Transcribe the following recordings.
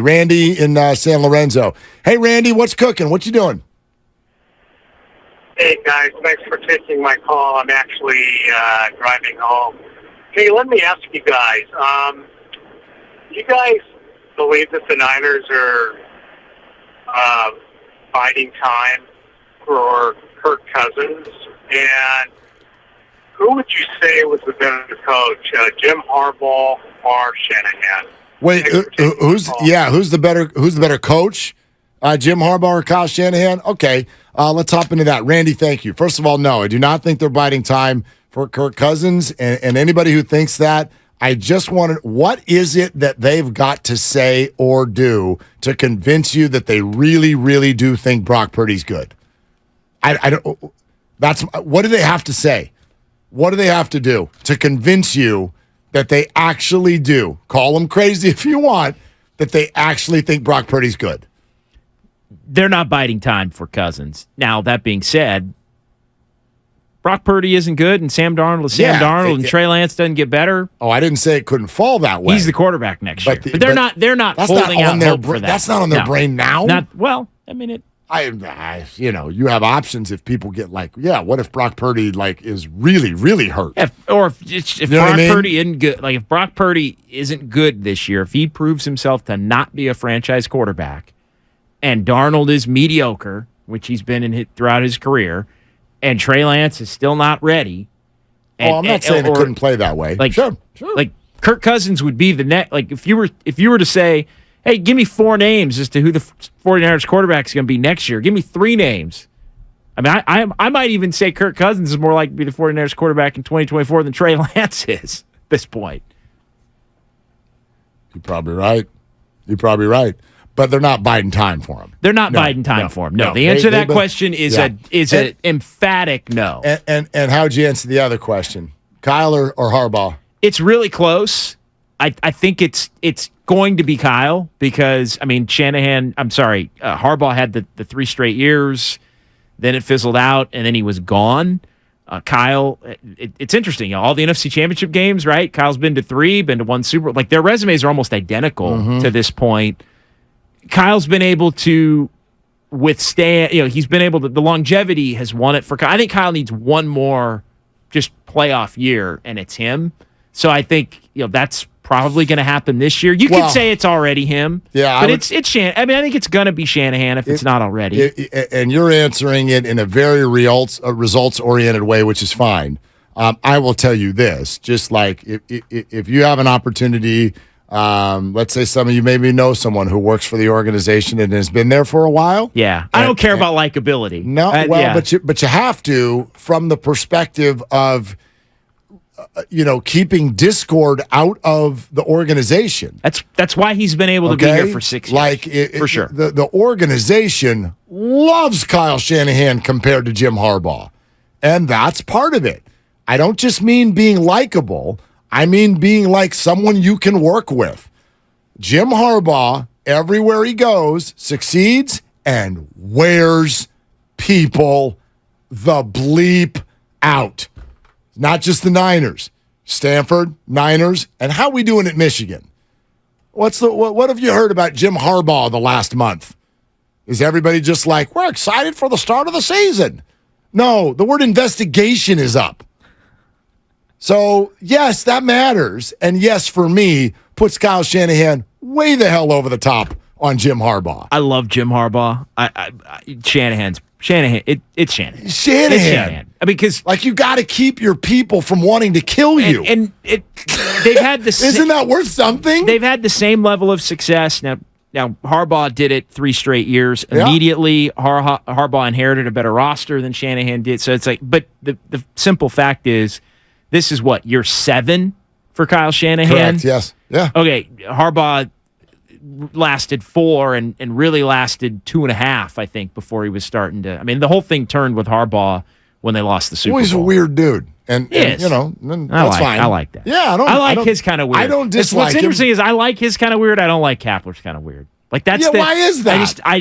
Randy in San Lorenzo. Hey, Randy, what's cooking? What you doing? Hey, guys. Thanks for taking my call. I'm actually driving home. Hey, let me ask you guys. You guys believe that the Niners are biding time for Kirk Cousins? And who would you say was the better coach, Jim Harbaugh or Shanahan? Wait, who's the better coach? Jim Harbaugh or Kyle Shanahan? Okay, let's hop into that. Randy, thank you. First of all, no, I do not think they're biding time for Kirk Cousins. And anybody who thinks that, I just wanted, what is it that they've got to say or do to convince you that they really, really do think Brock Purdy's good? I don't. That's what do they have to say? What do they have to do to convince you that they actually do? Call them crazy if you want, that they actually think Brock Purdy's good. They're not biding time for Cousins. Now, that being said, Brock Purdy isn't good, and Sam Darnold is Sam Darnold, and Trey Lance doesn't get better. Oh, I didn't say it couldn't fall that way. He's the quarterback next year. But they're not holding out hope for that. That's not on their brain now? You have options if people get what if Brock Purdy is really, really hurt? If Brock Purdy isn't good, if Brock Purdy isn't good this year, if he proves himself to not be a franchise quarterback, and Darnold is mediocre, which he's been throughout his career, and Trey Lance is still not ready. I'm not saying it couldn't play that way. Sure. Kirk Cousins would be the next. If you were to say, hey, give me 4 names as to who the 49ers quarterback is going to be next year. Give me 3 names. I mean, I might even say Kirk Cousins is more likely to be the 49ers quarterback in 2024 than Trey Lance is at this point. You're probably right. But they're not biding time for him. They're not biding time for him. No. The answer to that question is an emphatic no. And how'd you answer the other question? Kyle or Harbaugh? It's really close. I think it's going to be Kyle because, Harbaugh had the 3 straight years, then it fizzled out, and then he was gone. Kyle, it's interesting. All the NFC Championship games, right? Kyle's been to 3, been to 1 Super Bowl. Their resumes are almost identical to this point. Kyle's been able to withstand, he's been able to, the longevity has won it for Kyle. I think Kyle needs one more just playoff year, and it's him. So I think, that's probably going to happen this year. You could say it's already him. Yeah. But it's Shanahan. I think it's going to be Shanahan if it's not already. And you're answering it in a very results-oriented way, which is fine. I will tell you this, just if you have an opportunity, let's say some of you maybe know someone who works for the organization and has been there for a while. Yeah. I don't care about likability. No, but you have to from the perspective of keeping discord out of the organization. That's why he's been able to be here for 6 years. For sure. The organization loves Kyle Shanahan compared to Jim Harbaugh. And that's part of it. I don't just mean being likable. I mean being like someone you can work with. Jim Harbaugh, everywhere he goes, succeeds and wears people the bleep out. Not just the Niners. Stanford, Niners, and how we doing at Michigan? What have you heard about Jim Harbaugh the last month? Is everybody just we're excited for the start of the season? No, the word investigation is up. So, yes, that matters. And yes, for me, puts Kyle Shanahan way the hell over the top on Jim Harbaugh. I love Jim Harbaugh. Shanahan. It's Shanahan. Shanahan. Because you got to keep your people from wanting to kill you. And they've had the isn't that worth something? They've had the same level of success. Now Harbaugh did it 3 straight years. Yeah. Immediately, Harbaugh inherited a better roster than Shanahan did. So it's but the simple fact is, this is year 7 for Kyle Shanahan? Correct, yes. Yeah. Okay, Harbaugh lasted 4 and really lasted 2.5, I think, before he was starting to. The whole thing turned with Harbaugh when they lost the Super Bowl. He's a weird dude. And that's fine. I like that. Yeah, I like his kind of weird. I don't dislike What's interesting is I like his kind of weird. I don't like Kapler's kind of weird. Why is that? I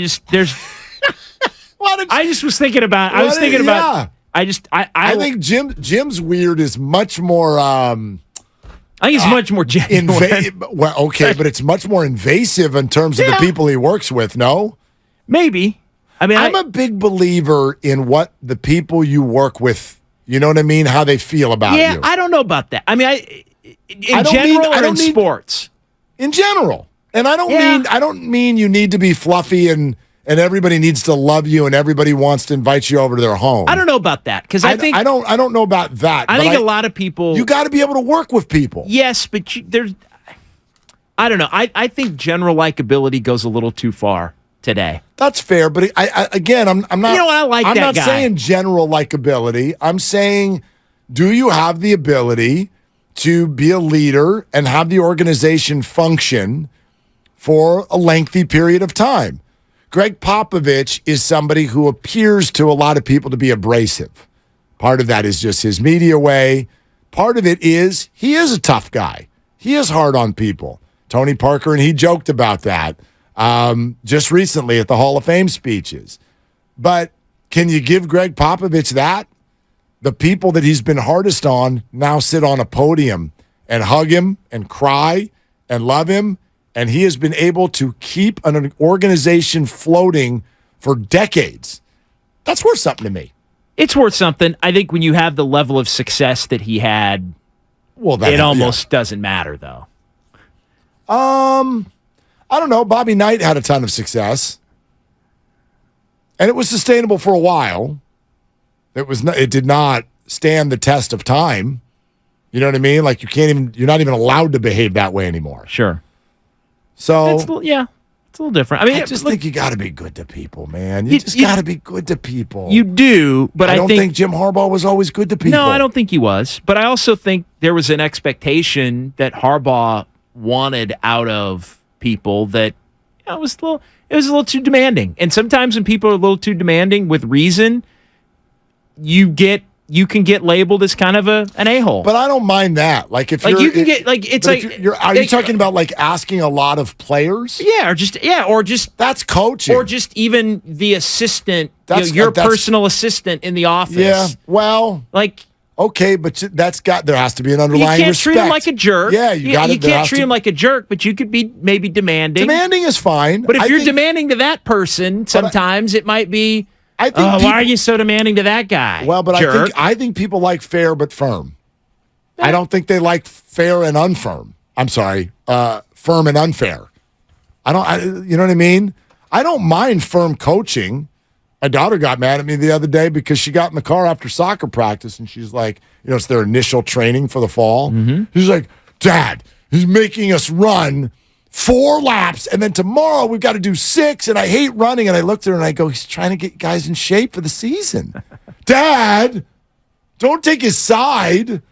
think Jim's weird is much more I think it's much more genuine. Well, okay, but it's much more invasive in terms of the people he works with, no? Maybe. I mean, I'm a big believer in what the people you work with, you know what I mean, how they feel about you. Yeah, I don't know about that. I mean, in sports? In general. And I don't mean you need to be fluffy and everybody needs to love you and everybody wants to invite you over to their home. I don't know about that because I don't know about that. I think a lot of people. You got to be able to work with people. Yes, but there's. I don't know. I think general likability goes a little too far today. That's fair, but I'm not. You know what? I like that guy. I'm not saying general likability. I'm saying, do you have the ability to be a leader and have the organization function for a lengthy period of time? Greg Popovich is somebody who appears to a lot of people to be abrasive. Part of that is just his media way. Part of it is he is a tough guy. He is hard on people. Tony Parker and he joked about that just recently at the Hall of Fame speeches. But can you give Greg Popovich that? The people that he's been hardest on now sit on a podium and hug him and cry and love him. And he has been able to keep an organization floating for decades. That's worth something to me. It's worth something. I think when you have the level of success that he had, it almost doesn't matter, though. I don't know. Bobby Knight had a ton of success. And it was sustainable for a while. It did not stand the test of time. You know what I mean? Like you're not even allowed to behave that way anymore. Sure. So it's a little different. I mean, I just think you got to be good to people, man. You just got to be good to people. You do, but I don't think Jim Harbaugh was always good to people. No, I don't think he was. But I also think there was an expectation that Harbaugh wanted out of people that it was a little too demanding. And sometimes when people are a little too demanding with reason, you can get labeled as kind of an a-hole. But I don't mind that. Like if you can get like it's like are you talking about like asking a lot of players? Yeah, or just that's coaching. Or just even the assistant, your personal assistant in the office. Yeah. Well, like okay, but there has to be an underlying respect. You can't treat him like a jerk. Yeah, you can't treat him like a jerk, but you could be maybe demanding. Demanding is fine. But if you're demanding to that person, sometimes it might be I think why are you so demanding to that guy? Well, but jerk? I think people like fair but firm. I don't think they like fair and unfirm. I'm sorry, firm and unfair. You know what I mean? I don't mind firm coaching. My daughter got mad at me the other day because she got in the car after soccer practice and she's like, it's their initial training for the fall. Mm-hmm. She's like, Dad, he's making us run 4 laps, and then tomorrow we've got to do 6, and I hate running. And I looked at her and I go, he's trying to get guys in shape for the season. Dad, don't take his side.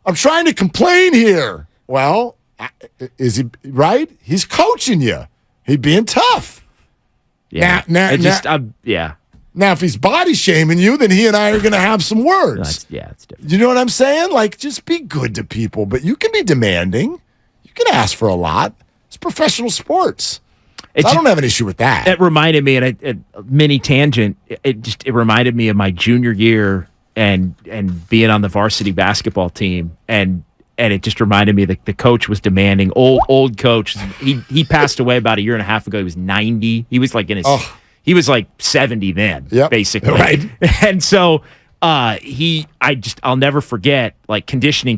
I'm trying to complain here. Well, is he right? He's coaching you. He's being tough. Yeah. Yeah. Now, if he's body shaming you, then he and I are going to have some words. It's different. You know what I'm saying? Like, just be good to people, but you can be demanding. You can ask for a lot. It's professional sports. I don't have an issue with that. It reminded me, and a mini tangent. It reminded me of my junior year and being on the varsity basketball team, and it just reminded me that the coach was demanding. Old coach. He passed away about a year and a half ago. He was 90. He was like in his. He was like 70 then, basically. Right. And so. I'll never forget, like conditioning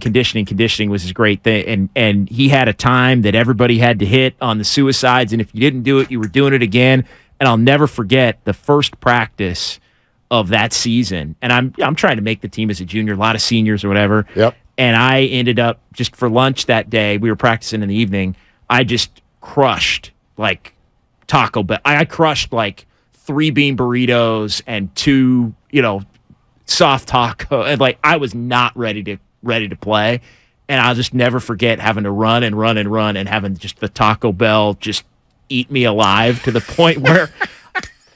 was his great thing. And he had a time that everybody had to hit on the suicides. And if you didn't do it, you were doing it again. And I'll never forget the first practice of that season. And I'm trying to make the team as a junior, a lot of seniors or whatever. Yep. And I ended up just for lunch that day, we were practicing in the evening. I just crushed like Taco Bell. I crushed like 3 bean burritos and 2, soft taco, and like I was not ready to play, and I'll just never forget having to run and having just the Taco Bell just eat me alive to the point where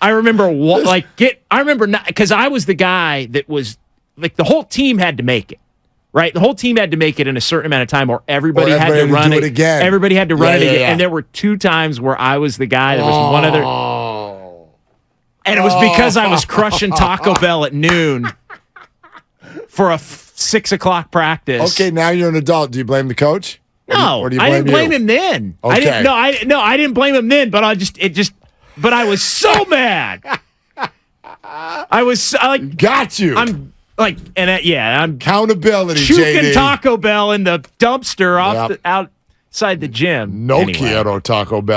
I remember not because I was the guy that was like the whole team had to make it. Right, the whole team had to make it in a certain amount of time, or everybody had to run it again. Everybody had to run it again, and there were 2 times where I was the guy. There was one other. And it was because I was crushing Taco Bell at noon. for a 6 o'clock practice. Okay, now you're an adult. Do you blame the coach? No, Or do you I didn't blame you? him then. Okay. I didn't blame him then, but but I was so mad. Got you. I'm Accountability, chuking JD. Taco Bell in the dumpster outside the gym. No Anyway. quiero Taco Bell.